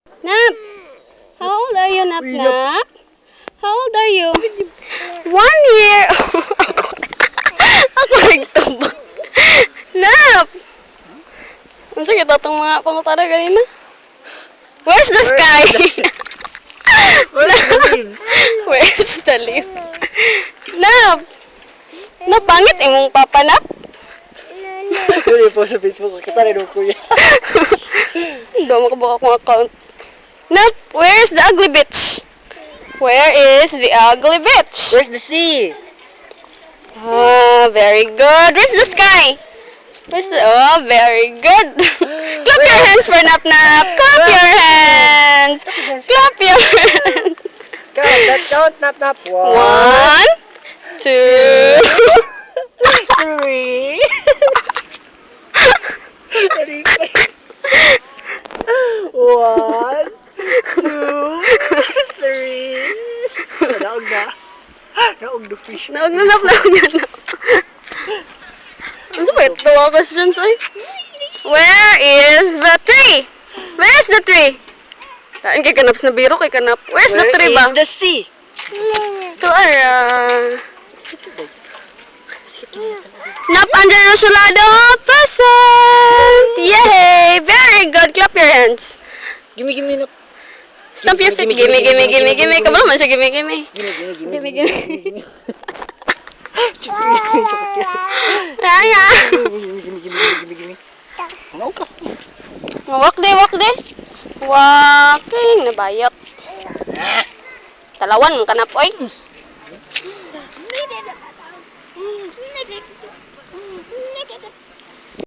Nap! How old are you, Nap Nap? How old are you? 1 year! Ako nagtubo. Nap! Ano sige itong mga pangutara ganina? Where's the sky? Where's the leaves? Where's the leaf? Nap! Napangit imong papa, Nap? Pwede po sa Facebook. Kita rin ang kuya. Hindi mo makabuka akong account. Nap, where's the ugly bitch? Where is the ugly bitch? Where's the sea? Ah, very good. Where's the sky? Where's the... Oh, very good. Clap your hands for Nap Nap. Clap your hands. Clap your hands. Count, nap, nap. 1, 2... 3. One, two, three. Naog na. Naog na fish. Naog na Nap Nap. Ano ba ito? Mga questions ay? Where is the tree? Where is the tree? Saan kay kanap sa biro kay kanap? Where's the tree ba? Where is the sea? Ito ara. Nap under Rosulado present! Yay! Very good! Clap your hands. Gimme, nap. Stamp your feet. Gimme. Kamu naman siya gimme. Gimme. Raya! Gimme. Ano ka? Walk de. Walking. Nabayot. Talawan, kanap, oy.